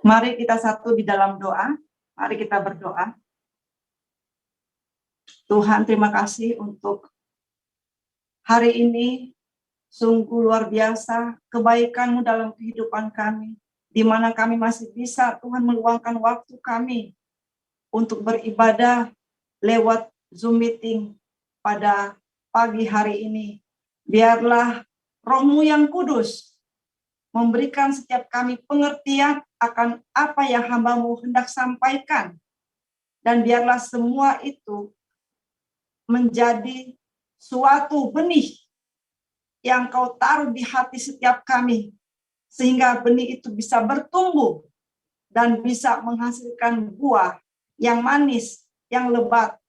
Mari kita satu di dalam doa. Mari kita berdoa. Tuhan, terima kasih untuk hari ini. Sungguh luar biasa kebaikan-Mu dalam kehidupan kami, di mana kami masih bisa, Tuhan, meluangkan waktu kami untuk beribadah lewat Zoom meeting pada pagi hari ini. Biarlah Roh-Mu yang kudus memberikan setiap kami pengertian akan apa yang hamba-Mu hendak sampaikan. Dan biarlah semua itu menjadi suatu benih yang Kau taruh di hati setiap kami, sehingga benih itu bisa bertumbuh dan bisa menghasilkan buah yang manis, yang lebat,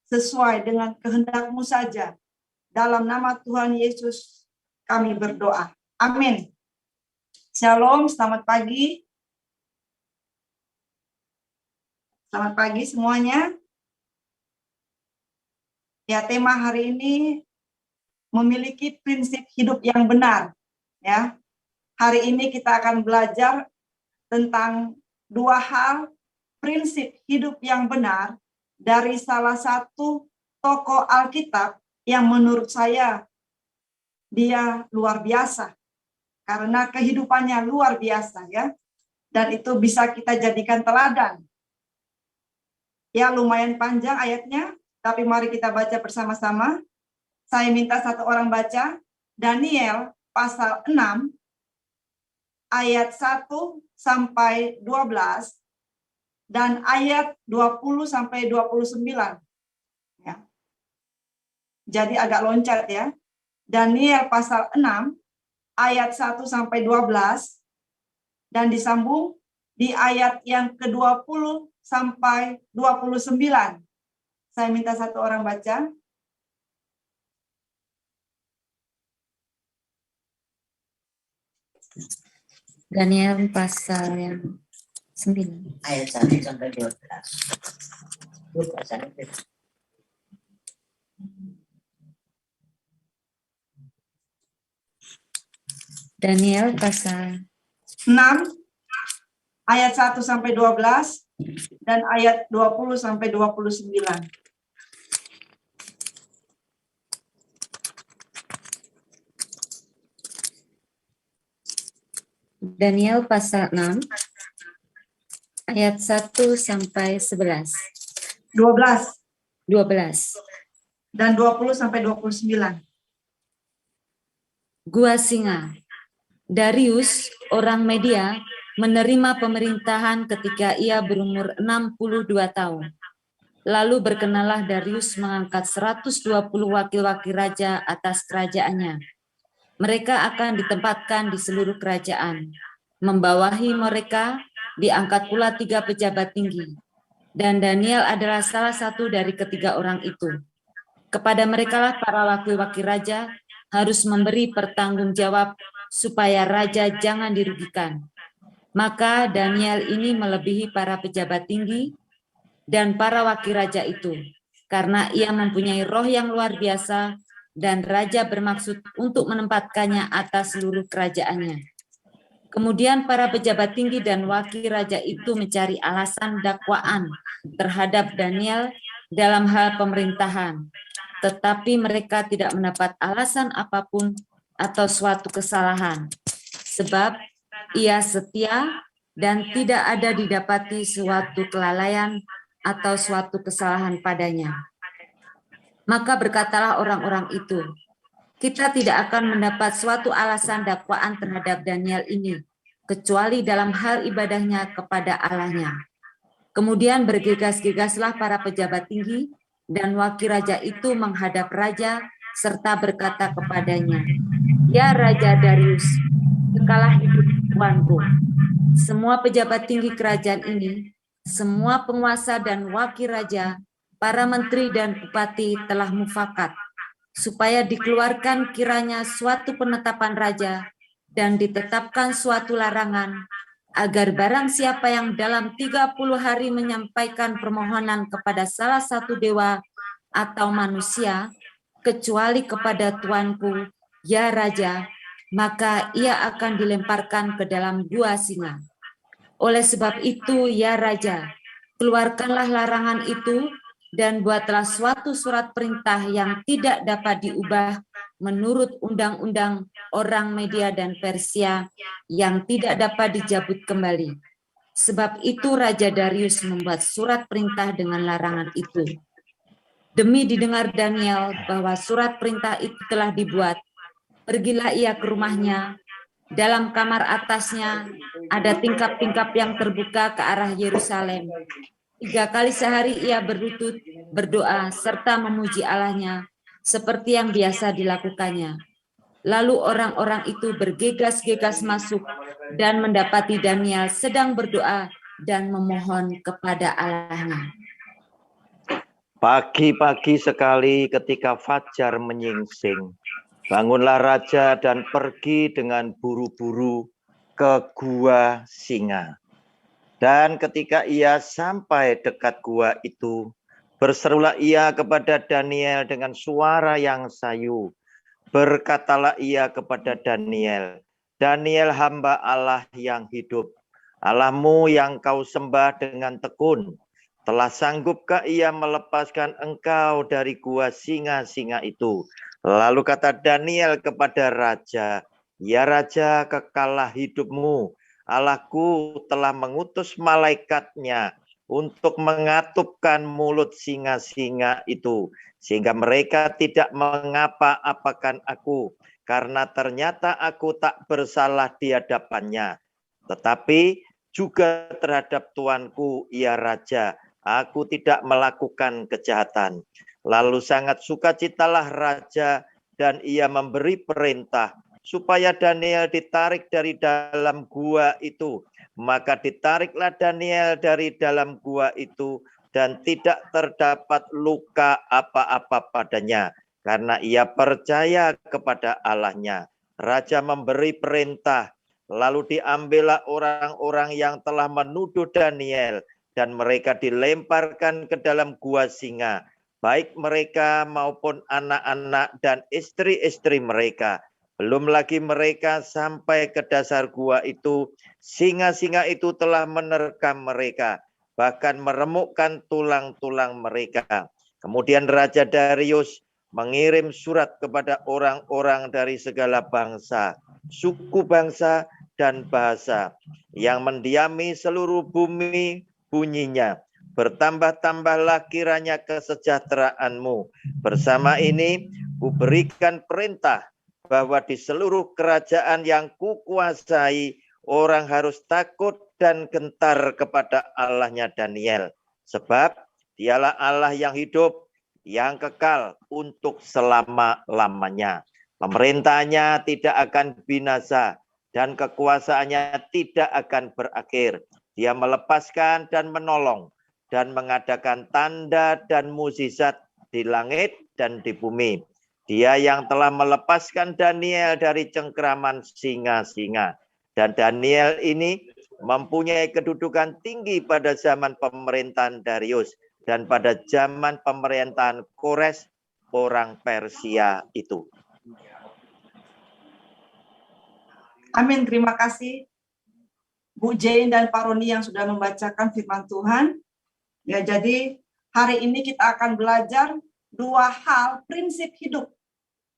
sesuai dengan kehendak-Mu saja. Dalam nama Tuhan Yesus kami berdoa. Amin. Shalom, selamat pagi. Selamat pagi semuanya. Ya, tema hari ini memiliki prinsip hidup yang benar. Ya, hari ini kita akan belajar tentang dua hal prinsip hidup yang benar dari salah satu tokoh Alkitab yang menurut saya dia luar biasa karena kehidupannya luar biasa, ya, dan itu bisa kita jadikan teladan. Ya, lumayan panjang ayatnya, tapi mari kita baca bersama-sama. Saya minta satu orang baca Daniel pasal 6 ayat 1 sampai 12 dan ayat 20 sampai 29. Ya. Jadi agak loncat, ya. Daniel pasal 6 ayat 1 sampai 12 dan disambung di ayat yang ke-20 sampai 29. Saya minta satu orang baca. Daniel pasal yang 9 ayat 1 sampai 12. Daniel pasal 6 ayat 1 sampai 12 dan ayat 20 sampai 29. Daniel pasal 6 ayat 1 sampai 11. 12 dan 20 sampai 29. Gua Singa. Darius, orang Media, menerima pemerintahan ketika ia berumur 62 tahun. Lalu berkenalah Darius mengangkat 120 wakil-wakil raja atas kerajaannya. Mereka akan ditempatkan di seluruh kerajaan. Membawahi mereka diangkat pula 3 pejabat tinggi. Dan Daniel adalah salah satu dari ketiga orang itu. Kepada merekalah para wakil-wakil raja harus memberi pertanggungjawab supaya raja jangan dirugikan. Maka Daniel ini melebihi para pejabat tinggi dan para wakil raja itu, karena ia mempunyai roh yang luar biasa dan raja bermaksud untuk menempatkannya atas seluruh kerajaannya. Kemudian para pejabat tinggi dan wakil raja itu mencari alasan dakwaan terhadap Daniel dalam hal pemerintahan, tetapi mereka tidak mendapat alasan apapun atau suatu kesalahan, sebab ia setia dan tidak ada didapati suatu kelalaian atau suatu kesalahan padanya. Maka berkatalah orang-orang itu, kita tidak akan mendapat suatu alasan dakwaan terhadap Daniel ini, kecuali dalam hal ibadahnya kepada Allahnya. Kemudian bergegas-gegaslah para pejabat tinggi dan wakil raja itu menghadap raja serta berkata kepadanya, ya Raja Darius, kekalah hidup tuanku. Semua pejabat tinggi kerajaan ini, semua penguasa dan wakil raja, para menteri dan bupati telah mufakat, supaya dikeluarkan kiranya suatu penetapan raja dan ditetapkan suatu larangan, agar barang siapa yang dalam 30 hari menyampaikan permohonan kepada salah satu dewa atau manusia, kecuali kepada tuanku, ya Raja, maka ia akan dilemparkan ke dalam gua singa. Oleh sebab itu, ya Raja, keluarkanlah larangan itu dan buatlah suatu surat perintah yang tidak dapat diubah menurut undang-undang orang Media dan Persia yang tidak dapat dijabut kembali. Sebab itu Raja Darius membuat surat perintah dengan larangan itu. Demi didengar Daniel bahwa surat perintah itu telah dibuat, pergilah ia ke rumahnya. Dalam kamar atasnya ada tingkap-tingkap yang terbuka ke arah Yerusalem. 3 kali sehari ia berlutut, berdoa, serta memuji Allahnya, seperti yang biasa dilakukannya. Lalu orang-orang itu bergegas-gegas masuk dan mendapati Daniel sedang berdoa dan memohon kepada Allahnya. Pagi-pagi sekali ketika fajar menyingsing, bangunlah raja dan pergi dengan buru-buru ke gua singa. Dan ketika ia sampai dekat gua itu, berserulah ia kepada Daniel dengan suara yang sayu. Berkatalah ia kepada Daniel, Daniel hamba Allah yang hidup, Allahmu yang kau sembah dengan tekun, telah sanggupkah ia melepaskan engkau dari gua singa-singa itu? Lalu kata Daniel kepada raja, ya raja, kekallah hidupmu. Allahku telah mengutus malaikatnya untuk mengatupkan mulut singa-singa itu, sehingga mereka tidak mengapa-apakan aku, karena ternyata aku tak bersalah di hadapannya. Tetapi juga terhadap tuanku, ya raja, aku tidak melakukan kejahatan. Lalu sangat sukacitalah raja dan ia memberi perintah supaya Daniel ditarik dari dalam gua itu. Maka ditariklah Daniel dari dalam gua itu dan tidak terdapat luka apa-apa padanya karena ia percaya kepada Allahnya. Raja memberi perintah, lalu diambillah orang-orang yang telah menuduh Daniel dan mereka dilemparkan ke dalam gua singa, baik mereka maupun anak-anak dan istri-istri mereka. Belum lagi mereka sampai ke dasar gua itu, singa-singa itu telah menerkam mereka, bahkan meremukkan tulang-tulang mereka. Kemudian Raja Darius mengirim surat kepada orang-orang dari segala bangsa, suku bangsa, dan bahasa yang mendiami seluruh bumi. Bunyinya, bertambah-tambahlah kiranya kesejahteraanmu. Bersama ini, kuberikan perintah bahwa di seluruh kerajaan yang kukuasai, orang harus takut dan gentar kepada Allahnya Daniel. Sebab dialah Allah yang hidup, yang kekal untuk selama-lamanya. Pemerintahnya tidak akan binasa dan kekuasaannya tidak akan berakhir. Dia melepaskan dan menolong dan mengadakan tanda dan mukjizat di langit dan di bumi. Dia yang telah melepaskan Daniel dari cengkraman singa-singa. Dan Daniel ini mempunyai kedudukan tinggi pada zaman pemerintahan Darius dan pada zaman pemerintahan Kores, orang Persia itu. Amin, terima kasih Bu Jane dan Pak Roni yang sudah membacakan firman Tuhan. Ya, jadi hari ini kita akan belajar 2 hal prinsip hidup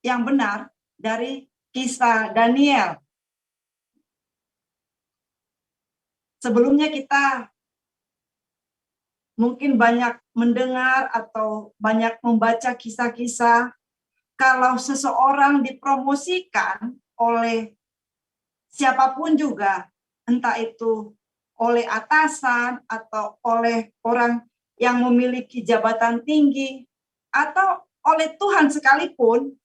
yang benar dari kisah Daniel. Sebelumnya kita mungkin banyak mendengar atau banyak membaca kisah-kisah kalau seseorang dipromosikan oleh siapapun juga, entah itu oleh atasan atau oleh orang yang memiliki jabatan tinggi atau oleh Tuhan sekalipun,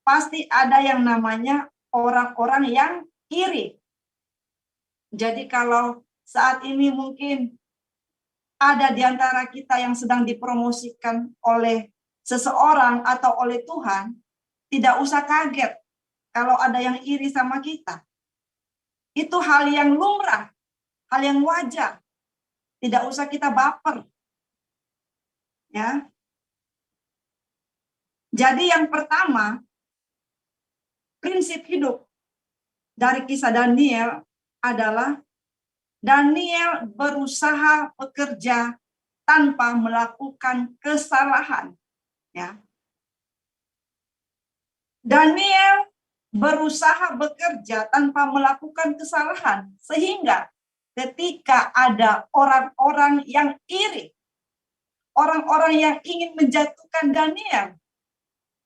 pasti ada yang namanya orang-orang yang iri. Jadi kalau saat ini mungkin ada di antara kita yang sedang dipromosikan oleh seseorang atau oleh Tuhan, tidak usah kaget kalau ada yang iri sama kita. Itu hal yang lumrah, hal yang wajar. Tidak usah kita baper. Ya. Jadi yang pertama, prinsip hidup dari kisah Daniel adalah Daniel berusaha bekerja tanpa melakukan kesalahan. Ya. Daniel berusaha bekerja tanpa melakukan kesalahan, sehingga ketika ada orang-orang yang iri, orang-orang yang ingin menjatuhkan Daniel,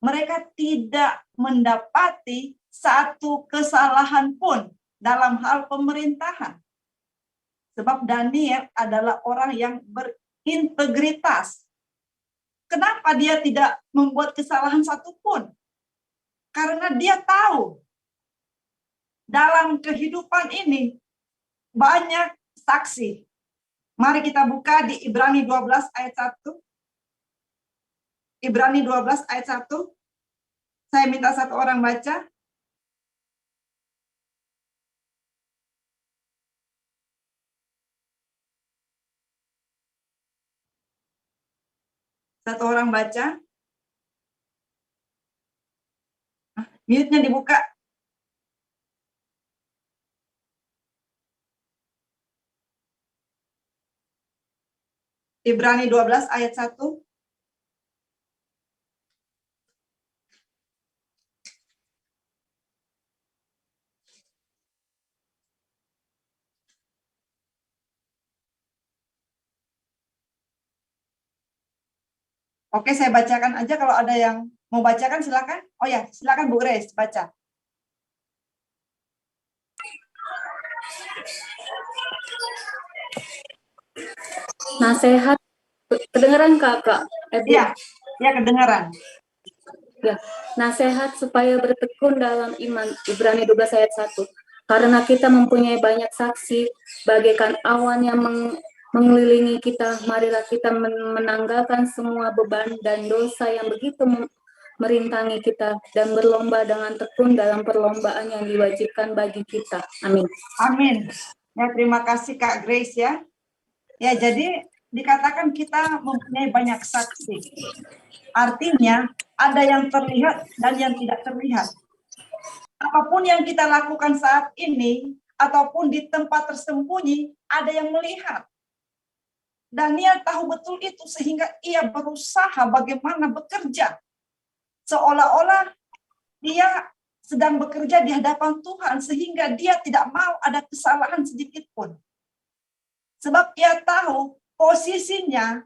mereka tidak mendapati satu kesalahan pun dalam hal pemerintahan. Sebab Daniel adalah orang yang berintegritas. Kenapa dia tidak membuat kesalahan satupun? Karena dia tahu dalam kehidupan ini banyak saksi. Mari kita buka di Ibrani 12 ayat 1. Ibrani 12 ayat 1. Saya minta satu orang baca. Satu orang baca. Mute-nya dibuka. Ibrani 12 ayat 1. Oke, saya bacakan aja, kalau ada yang mau bacakan silakan. Oh ya, silakan Bu Grace baca. Nasihat, kedengeran Kakak? Iya, ya kedengaran. Ya, nasihat supaya bertekun dalam iman, Ibrani 12 ayat 1. Karena kita mempunyai banyak saksi, bagaikan awan yang mengelilingi kita, marilah kita menanggalkan semua beban dan dosa yang begitu merintangi kita, dan berlomba dengan tekun dalam perlombaan yang diwajibkan bagi kita. Amin. Amin. Ya, terima kasih Kak Grace ya. Ya, jadi dikatakan kita mempunyai banyak saksi. Artinya ada yang terlihat dan yang tidak terlihat. Apapun yang kita lakukan saat ini, ataupun di tempat tersembunyi, ada yang melihat. Daniel tahu betul itu, sehingga ia berusaha bagaimana bekerja. Seolah-olah dia sedang bekerja di hadapan Tuhan, sehingga dia tidak mau ada kesalahan sedikit pun. Sebab ia tahu posisinya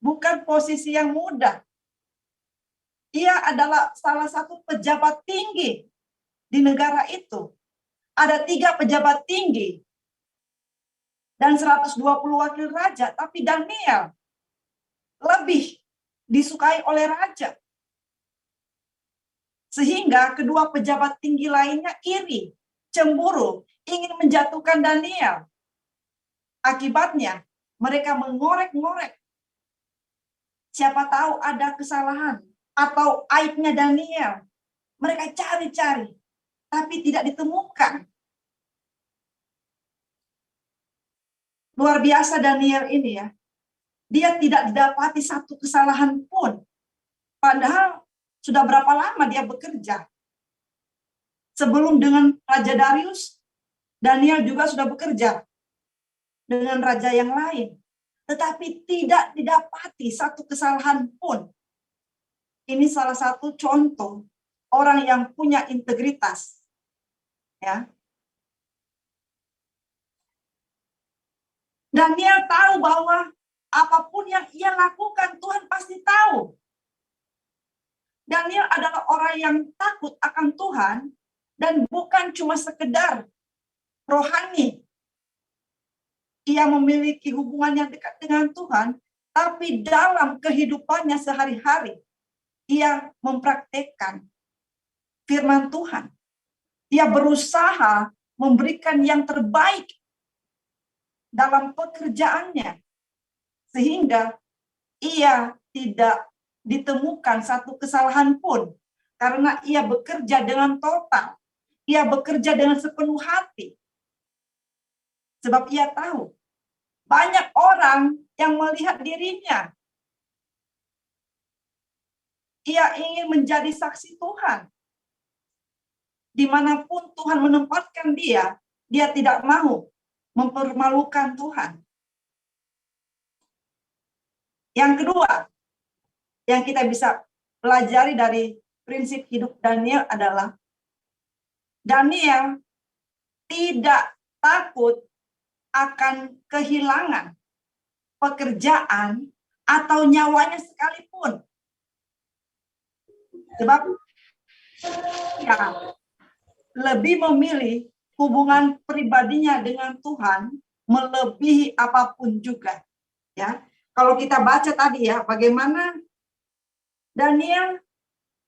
bukan posisi yang mudah. Ia adalah salah satu pejabat tinggi di negara itu. Ada 3 pejabat tinggi dan 120 wakil raja, tapi Daniel lebih disukai oleh raja. Sehingga kedua pejabat tinggi lainnya iri, cemburu, ingin menjatuhkan Daniel. Akibatnya mereka mengorek-ngorek. Siapa tahu ada kesalahan atau aibnya Daniel. Mereka cari-cari, tapi tidak ditemukan. Luar biasa Daniel ini ya. Dia tidak didapati satu kesalahan pun. Padahal sudah berapa lama dia bekerja. Sebelum dengan Raja Darius, Daniel juga sudah bekerja dengan raja yang lain. Tetapi tidak didapati satu kesalahan pun. Ini salah satu contoh orang yang punya integritas. Ya. Daniel tahu bahwa apapun yang ia lakukan, Tuhan pasti tahu. Daniel adalah orang yang takut akan Tuhan, dan bukan cuma sekedar rohani. Ia memiliki hubungan yang dekat dengan Tuhan, tapi dalam kehidupannya sehari-hari, ia mempraktekkan firman Tuhan. Ia berusaha memberikan yang terbaik dalam pekerjaannya, sehingga ia tidak ditemukan satu kesalahan pun, karena ia bekerja dengan total, ia bekerja dengan sepenuh hati. Sebab ia tahu, banyak orang yang melihat dirinya. Ia ingin menjadi saksi Tuhan. Dimanapun Tuhan menempatkan dia, Dia tidak mau mempermalukan Tuhan. Yang kedua, yang kita bisa pelajari dari prinsip hidup Daniel adalah Daniel tidak takut akan kehilangan pekerjaan atau nyawanya sekalipun. Sebab ya, lebih memilih hubungan pribadinya dengan Tuhan melebihi apapun juga. Ya, kalau kita baca tadi ya, bagaimana Daniel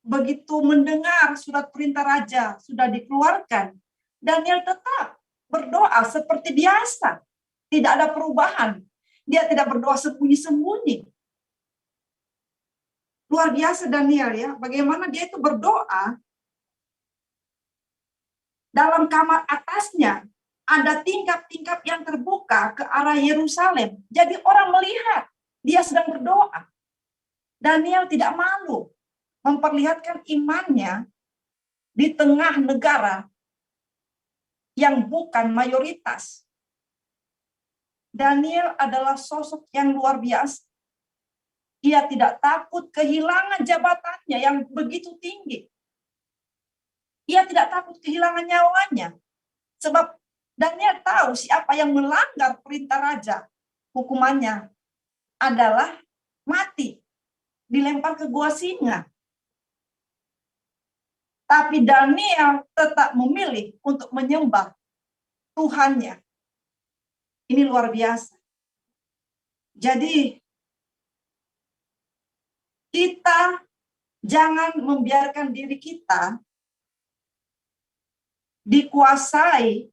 begitu mendengar surat perintah raja sudah dikeluarkan, Daniel tetap berdoa seperti biasa. Tidak ada perubahan. Dia tidak berdoa sembunyi-sembunyi. Luar biasa Daniel ya, bagaimana dia itu berdoa. Dalam kamar atasnya ada tingkap-tingkap yang terbuka ke arah Yerusalem. Jadi orang melihat dia sedang berdoa. Daniel tidak malu memperlihatkan imannya di tengah negara yang bukan mayoritas. Daniel adalah sosok yang luar biasa. Ia tidak takut kehilangan jabatannya yang begitu tinggi. Ia tidak takut kehilangan nyawanya. Sebab Daniel tahu siapa yang melanggar perintah raja, hukumannya adalah mati, dilempar ke gua singa. Tapi Daniel tetap memilih untuk menyembah Tuhannya. Ini luar biasa. Jadi kita jangan membiarkan diri kita dikuasai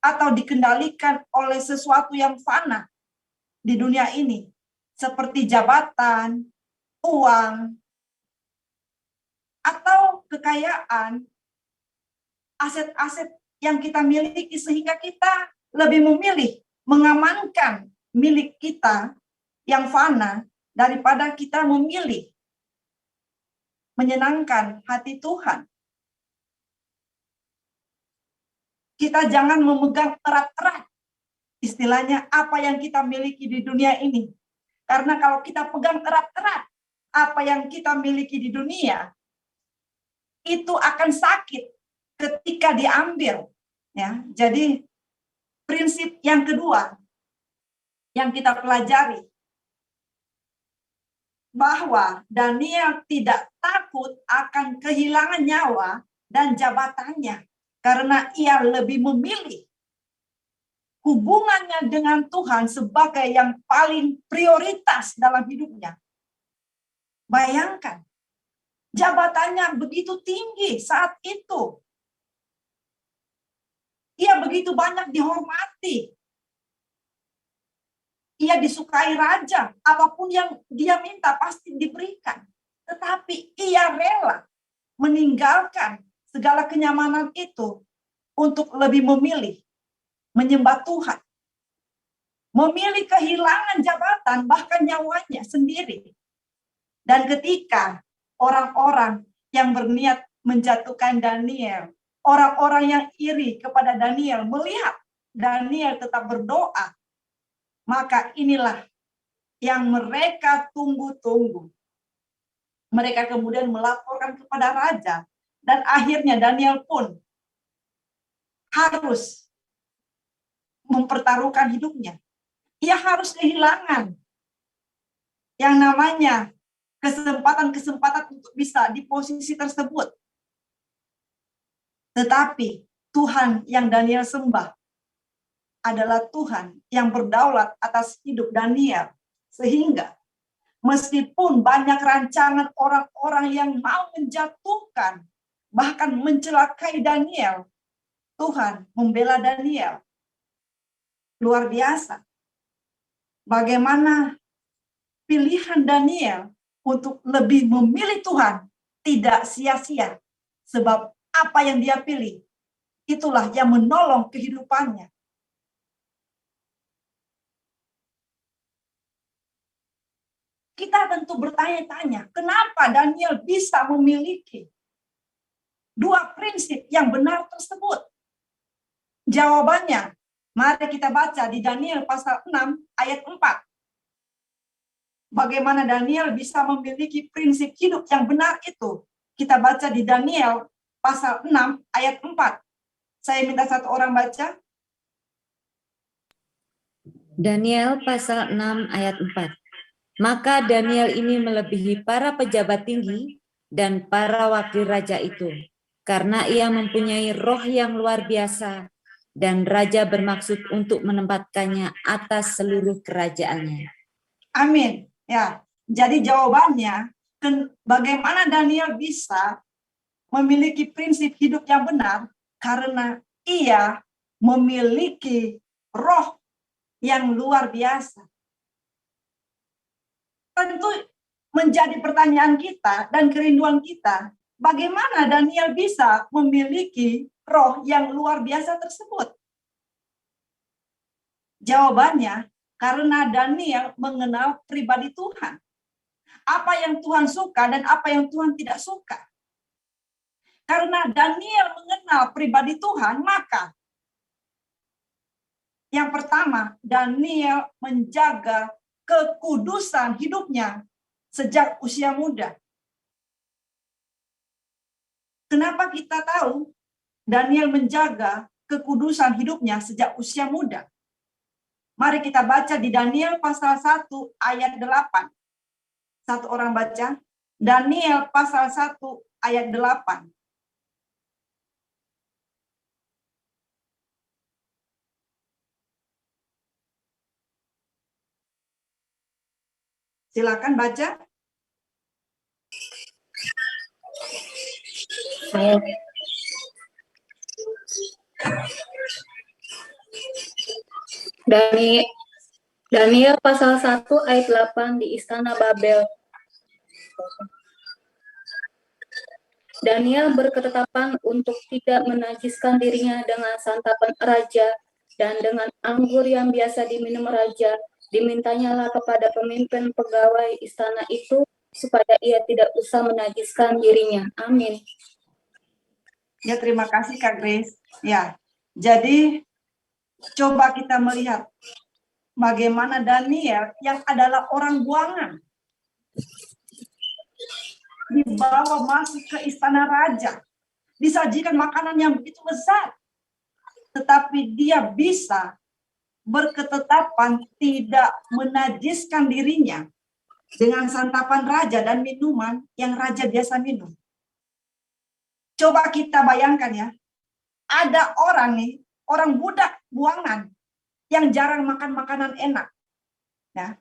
atau dikendalikan oleh sesuatu yang fana di dunia ini. Seperti jabatan, uang, atau kekayaan, aset-aset yang kita miliki sehingga kita lebih memilih mengamankan milik kita yang fana daripada kita memilih menyenangkan hati Tuhan. Kita jangan memegang erat-erat istilahnya apa yang kita miliki di dunia ini. Karena kalau kita pegang erat-erat apa yang kita miliki di dunia, itu akan sakit ketika diambil. Ya, jadi prinsip yang kedua yang kita pelajari bahwa Daniel tidak takut akan kehilangan nyawa dan jabatannya karena ia lebih memilih hubungannya dengan Tuhan sebagai yang paling prioritas dalam hidupnya. Bayangkan, jabatannya begitu tinggi saat itu. Ia begitu banyak dihormati. Ia disukai raja, apapun yang dia minta pasti diberikan. Tetapi ia rela meninggalkan segala kenyamanan itu untuk lebih memilih menyembah Tuhan. Memilih kehilangan jabatan, bahkan nyawanya sendiri. Dan ketika orang-orang yang berniat menjatuhkan Daniel, orang-orang yang iri kepada Daniel melihat Daniel tetap berdoa, maka inilah yang mereka tunggu-tunggu. Mereka kemudian melaporkan kepada raja, dan akhirnya Daniel pun harus mempertaruhkan hidupnya. Ia harus kehilangan yang namanya kesempatan-kesempatan untuk bisa di posisi tersebut. Tetapi Tuhan yang Daniel sembah adalah Tuhan yang berdaulat atas hidup Daniel. Sehingga meskipun banyak rancangan orang-orang yang mau menjatuhkan, bahkan mencelakai Daniel, Tuhan membela Daniel. Luar biasa. Bagaimana pilihan Daniel untuk lebih memilih Tuhan tidak sia-sia. Sebab apa yang dia pilih, itulah yang menolong kehidupannya. Kita tentu bertanya-tanya, kenapa Daniel bisa memiliki dua prinsip yang benar tersebut? Jawabannya, mari kita baca di Daniel pasal 6 ayat 4. Bagaimana Daniel bisa memiliki prinsip hidup yang benar itu. Kita baca di Daniel pasal 6 ayat 4. Saya minta satu orang baca. Daniel pasal 6 ayat 4. Maka Daniel ini melebihi para pejabat tinggi dan para wakil raja itu, karena ia mempunyai roh yang luar biasa, dan raja bermaksud untuk menempatkannya atas seluruh kerajaannya. Amin. Ya, jadi jawabannya, bagaimana Daniel bisa memiliki prinsip hidup yang benar? Karena ia memiliki roh yang luar biasa. Tentu menjadi pertanyaan kita dan kerinduan kita, bagaimana Daniel bisa memiliki roh yang luar biasa tersebut? Jawabannya, karena Daniel mengenal pribadi Tuhan. Apa yang Tuhan suka dan apa yang Tuhan tidak suka. Karena Daniel mengenal pribadi Tuhan, maka yang pertama, Daniel menjaga kekudusan hidupnya sejak usia muda. Kenapa kita tahu Daniel menjaga kekudusan hidupnya sejak usia muda? Mari kita baca di Daniel pasal 1 ayat 8. Satu orang baca. Daniel pasal 1 ayat 8. Silakan baca. Daniel pasal 1 ayat 8 di Istana Babel. Daniel berketetapan untuk tidak menajiskan dirinya dengan santapan raja dan dengan anggur yang biasa diminum raja. Dimintanyalah kepada pemimpin pegawai istana itu supaya ia tidak usah menajiskan dirinya. Amin. Ya, terima kasih Kak Grace. Ya, jadi coba kita melihat bagaimana Daniel yang adalah orang buangan dibawa masuk ke istana raja, disajikan makanan yang begitu besar, tetapi dia bisa berketetapan tidak menajiskan dirinya dengan santapan raja dan minuman yang raja biasa minum. Coba kita bayangkan ya, ada orang nih, orang budak buangan yang jarang makan makanan enak. Ya.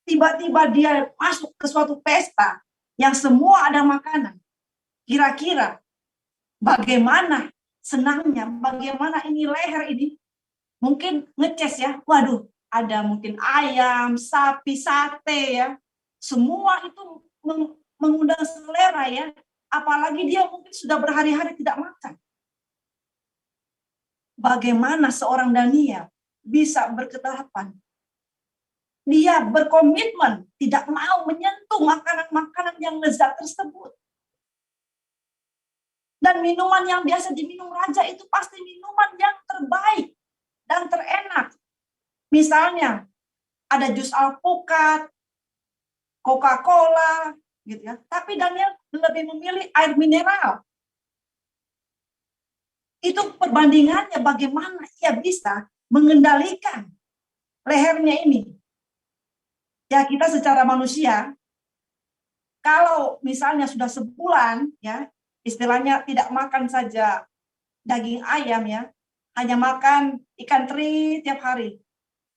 Tiba-tiba dia masuk ke suatu pesta yang semua ada makanan. Kira-kira bagaimana senangnya, bagaimana ini leher ini? Mungkin ngeces ya, waduh, ada mungkin ayam, sapi, sate ya. Semua itu mengundang selera ya. Apalagi dia mungkin sudah berhari-hari tidak makan. Bagaimana seorang Daniel bisa berketetapan? Dia berkomitmen tidak mau menyentuh makanan-makanan yang lezat tersebut. Dan minuman yang biasa diminum raja itu pasti minuman yang terbaik dan terenak. Misalnya ada jus alpukat, Coca-Cola, gitu ya. Tapi Daniel lebih memilih air mineral. Itu perbandingannya bagaimana ia bisa mengendalikan lehernya ini. Ya, kita secara manusia, kalau misalnya sudah sebulan, ya, istilahnya tidak makan saja daging ayam ya, hanya makan ikan teri tiap hari.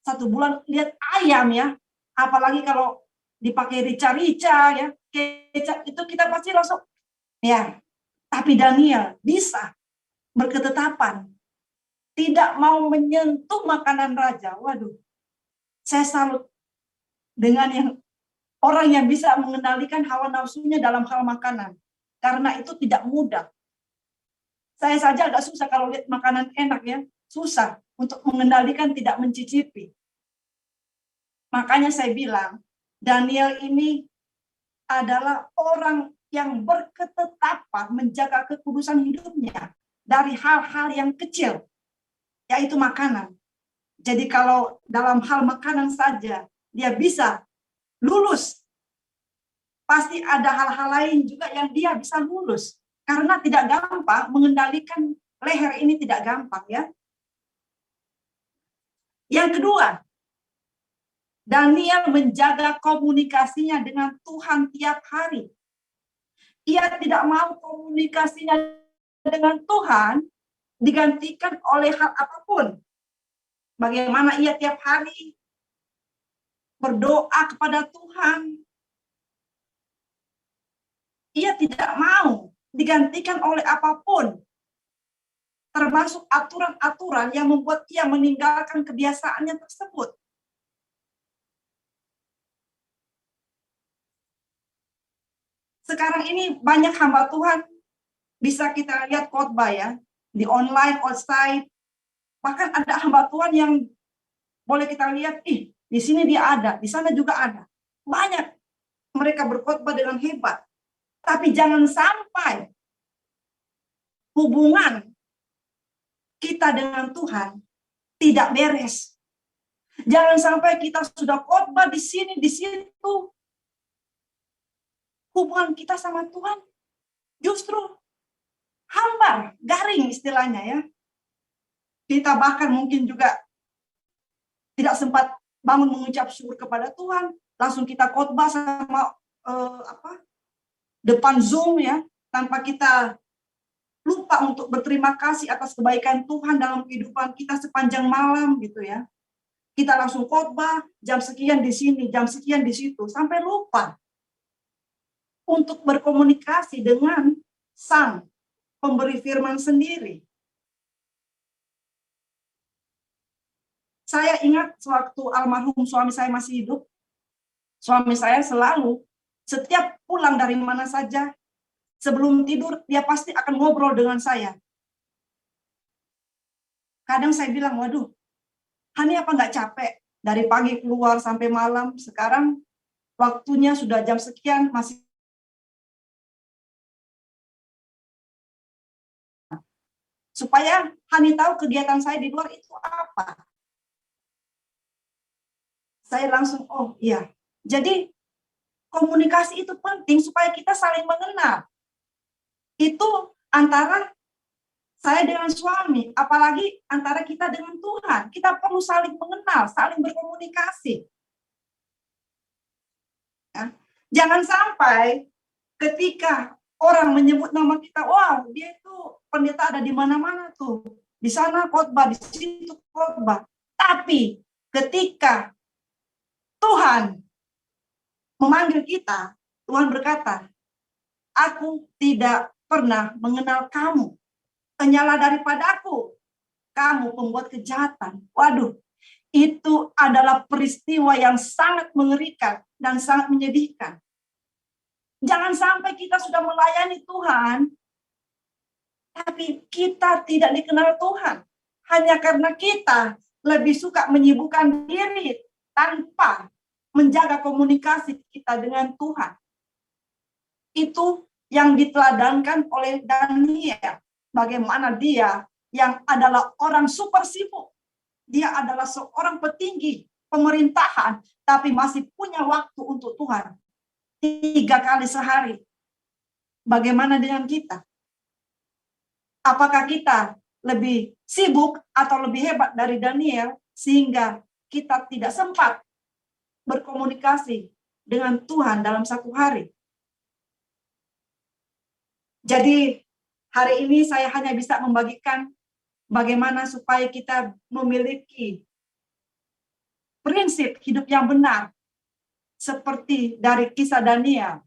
1 bulan lihat ayam ya, apalagi kalau dipakai rica-rica ya, kecap itu kita pasti langsung ya. Tapi Daniel bisa berketetapan tidak mau menyentuh makanan raja. Waduh, saya salut dengan yang orang yang bisa mengendalikan hawa nafsunya dalam hal makanan, karena itu tidak mudah. Saya saja agak susah kalau lihat makanan enak ya, susah untuk mengendalikan tidak mencicipi. Makanya saya bilang, Daniel ini adalah orang yang berketetapan menjaga kekudusan hidupnya dari hal-hal yang kecil. yaitu makanan. Jadi kalau dalam hal makanan saja dia bisa lulus, pasti ada hal-hal lain juga yang dia bisa lulus. Karena tidak gampang mengendalikan leher ini, tidak gampang ya. Yang kedua, Daniel menjaga komunikasinya dengan Tuhan tiap hari. Ia tidak mau komunikasinya dengan Tuhan digantikan oleh hal apapun. Bagaimana ia tiap hari berdoa kepada Tuhan. Ia tidak mau digantikan oleh apapun. Termasuk aturan-aturan yang membuat ia meninggalkan kebiasaannya tersebut. Sekarang ini banyak hamba Tuhan, bisa kita lihat khotbah ya, di online, outside. Bahkan ada hamba Tuhan yang boleh kita lihat, di sini dia ada, di sana juga ada. Banyak mereka berkhotbah dengan hebat. Tapi jangan sampai hubungan kita dengan Tuhan tidak beres. Jangan sampai kita sudah khotbah di sini, di situ. Hubungan kita sama Tuhan justru hambar, garing istilahnya ya. Kita bahkan mungkin juga tidak sempat bangun mengucap syukur kepada Tuhan, langsung kita khotbah sama depan Zoom ya, tanpa kita lupa untuk berterima kasih atas kebaikan Tuhan dalam kehidupan kita sepanjang malam gitu ya. Kita langsung khotbah jam sekian di sini, jam sekian di situ, sampai lupa untuk berkomunikasi dengan Sang Pemberi Firman sendiri. Saya ingat sewaktu almarhum suami saya masih hidup, suami saya selalu setiap pulang dari mana saja, sebelum tidur dia pasti akan ngobrol dengan saya. Kadang saya bilang, waduh, Hani apa nggak capek dari pagi keluar sampai malam, sekarang waktunya sudah jam sekian masih. Supaya Hani tahu kegiatan saya di luar itu apa. Saya langsung, oh iya. Jadi komunikasi itu penting supaya kita saling mengenal. Itu antara saya dengan suami, apalagi antara kita dengan Tuhan. Kita perlu saling mengenal, saling berkomunikasi. Ya. Jangan sampai ketika orang menyebut nama kita, wow, dia itu pendeta ada di mana-mana tuh. Di sana khotbah, di situ khotbah. Tapi ketika Tuhan memanggil kita, Tuhan berkata, aku tidak pernah mengenal kamu. Penyalah daripadaku, kamu pembuat kejahatan. Waduh, itu adalah peristiwa yang sangat mengerikan dan sangat menyedihkan. Jangan sampai kita sudah melayani Tuhan, tapi kita tidak dikenal Tuhan. Hanya karena kita lebih suka menyibukkan diri tanpa menjaga komunikasi kita dengan Tuhan. Itu yang diteladankan oleh Daniel. Bagaimana dia yang adalah orang super sibuk. Dia adalah seorang petinggi pemerintahan, tapi masih punya waktu untuk Tuhan. 3 kali sehari. Bagaimana dengan kita? Apakah kita lebih sibuk atau lebih hebat dari Daniel sehingga kita tidak sempat berkomunikasi dengan Tuhan dalam 1 hari? Jadi hari ini saya hanya bisa membagikan bagaimana supaya kita memiliki prinsip hidup yang benar seperti dari kisah Daniel,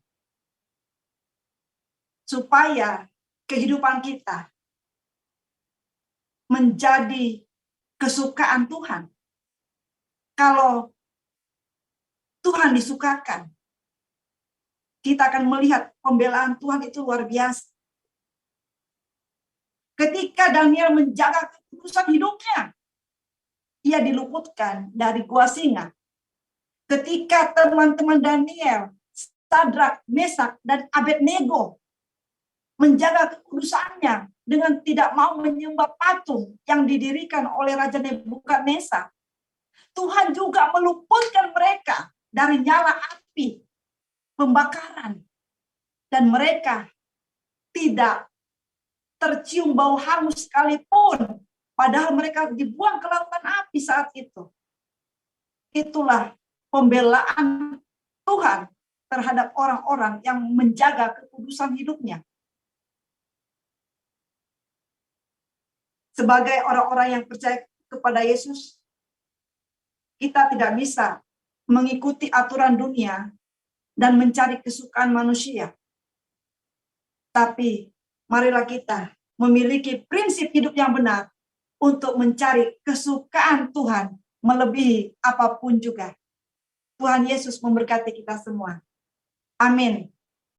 supaya kehidupan kita menjadi kesukaan Tuhan. Kalau Tuhan disukakan, kita akan melihat pembelaan Tuhan itu luar biasa. Ketika Daniel menjaga kekudusan hidupnya, ia diluputkan dari gua singa. Ketika teman-teman Daniel, Sadrak, Mesak, dan Abednego menjaga kekudusannya dengan tidak mau menyembah patung yang didirikan oleh Raja Nebukadnezar. Tuhan juga meluputkan mereka dari nyala api pembakaran. Dan mereka tidak tercium bau hangus sekalipun. Padahal mereka dibuang ke lautan api saat itu. Itulah pembelaan Tuhan terhadap orang-orang yang menjaga kekudusan hidupnya. Sebagai orang-orang yang percaya kepada Yesus, kita tidak bisa mengikuti aturan dunia dan mencari kesukaan manusia. Tapi marilah kita memiliki prinsip hidup yang benar untuk mencari kesukaan Tuhan melebihi apapun juga. Tuhan Yesus memberkati kita semua. Amin.